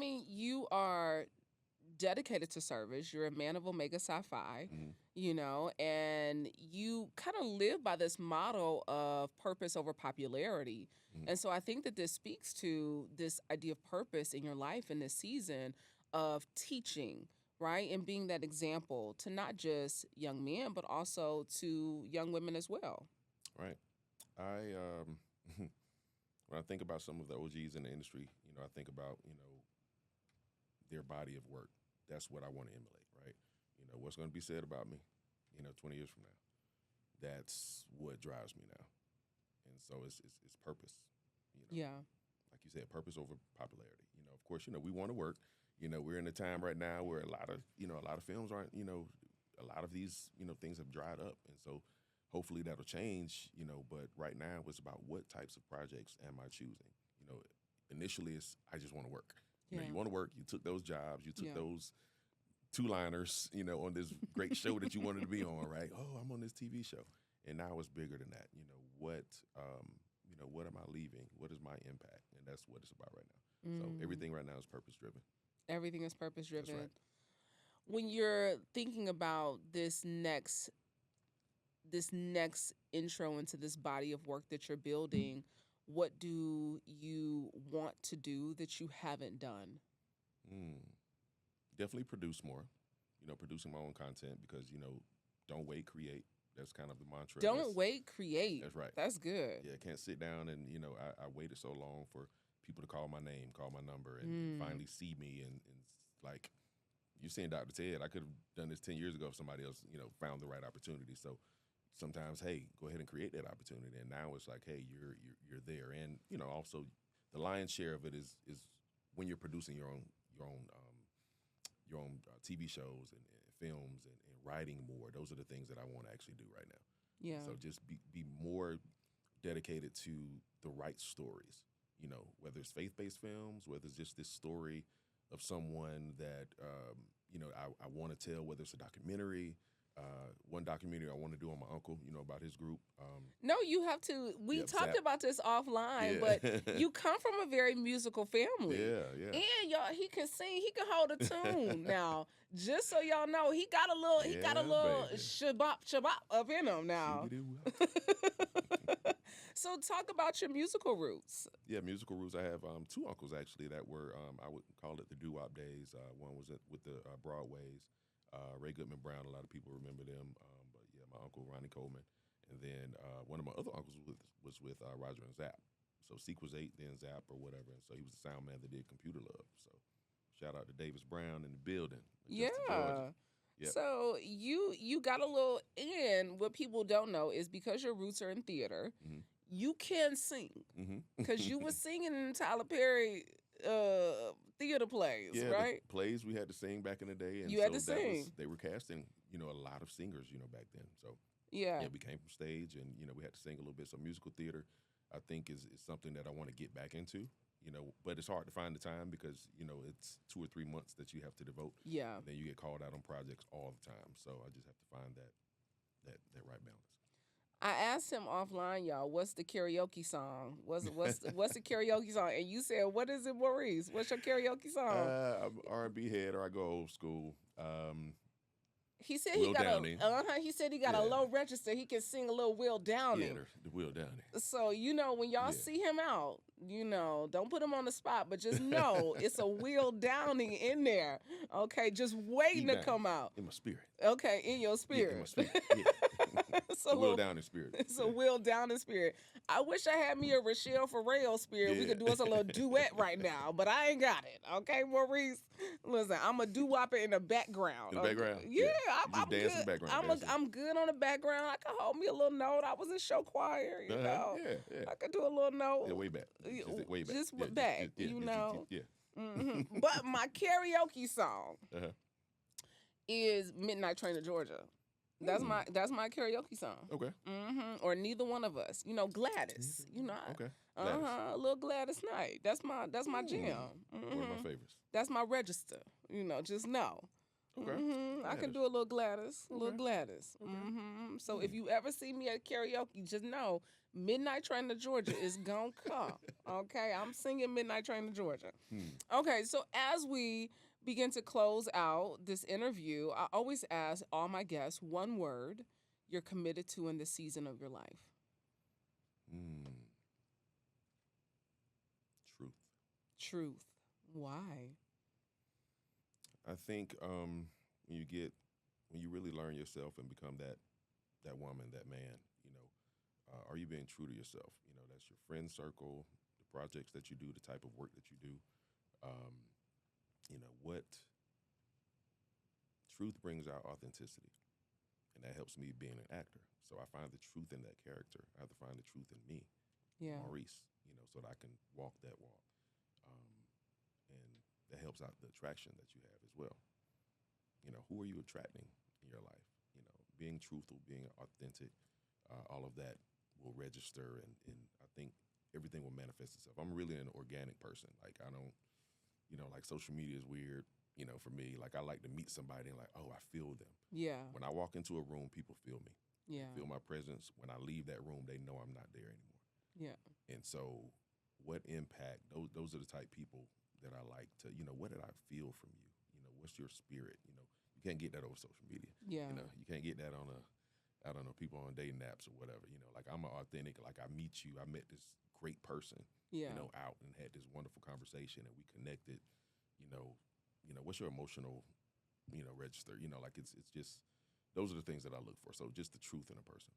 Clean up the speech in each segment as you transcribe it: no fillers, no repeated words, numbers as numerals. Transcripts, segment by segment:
mean, you are dedicated to service. You're a man of Omega Psi Phi, and you kind of live by this model of purpose over popularity. And so I think that this speaks to this idea of purpose in your life in this season of teaching, right? And being that example to not just young men, but also to young women as well. Right. I when I think about some of the OGs in the industry, I think about, their body of work. That's what I want to emulate, right? What's going to be said about me, 20 years from now. That's what drives me now. And so it's purpose, Yeah. like you said, purpose over popularity. Of course, we want to work. We're in a time right now where a lot of films aren't, a lot of these, things have dried up. And so hopefully that'll change, but right now it's about what types of projects am I choosing? Initially it's, I just want to work. You want to work, you took those jobs, you took those two-liners, on this great show that you wanted to be on, right? Oh, I'm on this TV show. And now it's bigger than that. What am I leaving? What is my impact? And that's what it's about right now. So everything right now is purpose-driven. Everything is purpose-driven. That's right. When you're thinking about this next intro into this body of work that you're building, what do you want to do that you haven't done? Definitely produce more, producing my own content because, don't wait, create. That's kind of the mantra. Don't wait, create. That's right. That's good. Yeah, can't sit down and, I waited so long for people to call my name, call my number, and finally see me. And like, you've seen Dr. Ted. I could have done this 10 years ago if somebody else, found the right opportunity. So sometimes, hey, go ahead and create that opportunity. And now it's like, hey, you're there. And, also the lion's share of it is when you're producing your own TV shows and films and writing more. Those are the things that I want to actually do right now. Yeah. So just be more dedicated to the right stories, whether it's faith-based films, whether it's just this story of someone that, I want to tell, whether it's a documentary. One documentary I want to do on my uncle, about his group. No, you have to. We talked about this offline, but you come from a very musical family. Yeah. And y'all, he can sing. He can hold a tune. Now, just so y'all know, he got a little shabop up in him now. So talk about your musical roots. Yeah, musical roots. I have two uncles actually that were I would call it the doo-wop days. One was with the Broadways. Ray Goodman Brown, a lot of people remember them. But yeah, my uncle Ronnie Coleman. And then one of my other uncles was with Roger and Zapp. So Seek was 8, then Zapp or whatever. And so he was the sound man that did Computer Love. So shout out to Davis Brown in the building. Yeah. Yep. So you got a little, and what people don't know is because your roots are in theater, you can sing. Because you were singing in Tyler Perry theater plays, right? The plays we had to sing back in the day. And you had to sing. They were casting, a lot of singers, back then. So yeah, we came from stage and, we had to sing a little bit. So musical theater, I think, is something that I want to get back into, but it's hard to find the time because, it's 2 or 3 months that you have to devote. Yeah. And then you get called out on projects all the time. So I just have to find that right balance. I asked him offline, y'all, what's the karaoke song? What's the karaoke song? And you said, what is it, Maurice? What's your karaoke song? I'm R&B head, or I go old school. He said Will Downing. He said he got a low register. He can sing a little Will Downing. Yeah, the Will Downing. So, when y'all see him out, don't put him on the spot, but just know it's a Will Downing in there. Okay, just waiting to come out. In my spirit. Okay, in your spirit. Yeah, in my spirit. Yeah. So Will Downing spirit. It's a Will Downing spirit. I wish I had me a Rochelle Farrell spirit. We could do us a little duet right now, but I ain't got it. Okay, Maurice? Listen, I'm a doo-wopper in the background. In the background? Yeah, I'm dance good. in the background. I'm good on the background. I can hold me a little note. I was in show choir, you know. Yeah. I could do a little note. Yeah, way back. Way back. Just yeah, back, yeah, know. Yeah. Mm-hmm. But my karaoke song is Midnight Train to Georgia. That's my karaoke song. Okay. Or Neither One of Us. Gladys. Okay. A little Gladys Knight. That's my jam. One of my favorites. That's my register. Just know. Okay. I can Gladys. do a little Gladys. A little Okay. Gladys. Okay. So if you ever see me at karaoke, just know Midnight Train to Georgia is gonna come. Okay, I'm singing Midnight Train to Georgia. Hmm. Okay, so as we begin to close out this interview, I always ask all my guests one word you're committed to in this season of your life. Hmm. Truth. Truth. Why? I think when you really learn yourself and become that woman, that man, are you being true to yourself? That's your friend circle, the projects that you do, the type of work that you do. Um, what truth brings out authenticity, and that helps me being an actor. So I find the truth in that character. I have to find the truth in me, Yeah. Maurice, so that I can walk that walk. And that helps out the attraction that you have as well. Who are you attracting in your life? Being truthful, being authentic, all of that will register, and I think everything will manifest itself. I'm really an organic person. Like I don't, like social media is weird, for me. Like I like to meet somebody and like, oh, I feel them. Yeah. When I walk into a room, people feel me. Yeah. They feel my presence. When I leave that room, they know I'm not there anymore. Yeah. And so what impact, those are the type people that I like to, what did I feel from you? What's your spirit? You can't get that over social media. Yeah. You can't get that on I don't know, people on dating apps or whatever. Like I'm authentic, like I meet you, I met this great person, Yeah. Out and had this wonderful conversation and we connected, what's your emotional, register? Like it's just, those are the things that I look for. So just the truth in a person.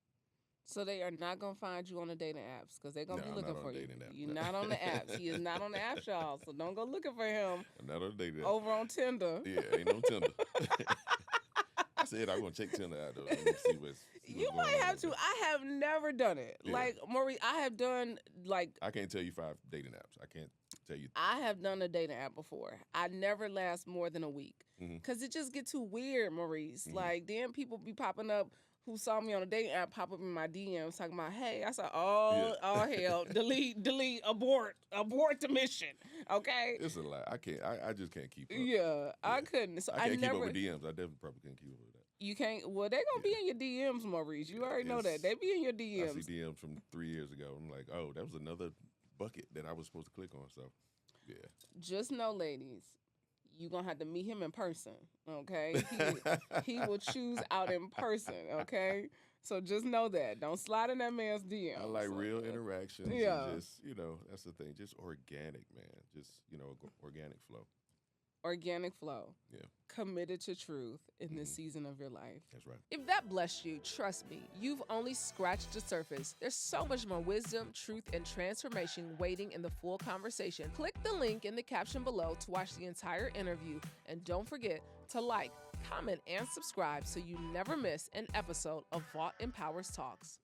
So they are not gonna find you on the dating apps because they're gonna No, be I'm looking not on for you. dating apps. You're not on the apps. He is not on the apps, y'all. So don't go looking for him I'm not on a dating app. over on Tinder. Yeah, ain't no Tinder. I said I'm gonna check Tinder out though. Let me see what's You going might on have over to. there. I have never done it. Yeah. Like Maurice, I have done I can't tell you 5 dating apps. I can't tell you. I have done a dating app before. I never last more than a week Mhm. because it just get too weird, Maurice. Mhm. Like then people be popping up who saw me on a dating app pop up in my DMs talking about, hey, I said, oh hell, delete, abort the mission. Okay. It's a lot. I can't. I just can't keep up. Yeah, I couldn't. So I can't keep never. up with DMs. I definitely probably can't keep up with that. You can't. Well, they gonna be in your DMs, Maurice. You already know that they be in your I DMs. see DMs from 3 years ago. I'm like, oh, that was another bucket that I was supposed to click on. So, yeah. Just know, ladies, you gonna have to meet him in person. Okay, he will choose out in person. Okay, so just know that. Don't slide in that man's DM. I like real interactions. Yeah. And just, that's the thing. Just organic, man. Just, organic flow. Organic flow. Yeah. Committed to truth in this season of your life. That's right. If that blessed you, trust me, you've only scratched the surface. There's so much more wisdom, truth, and transformation waiting in the full conversation. Click the link in the caption below to watch the entire interview, and don't forget to like, comment, and subscribe so you never miss an episode of Vault Empowers Talks.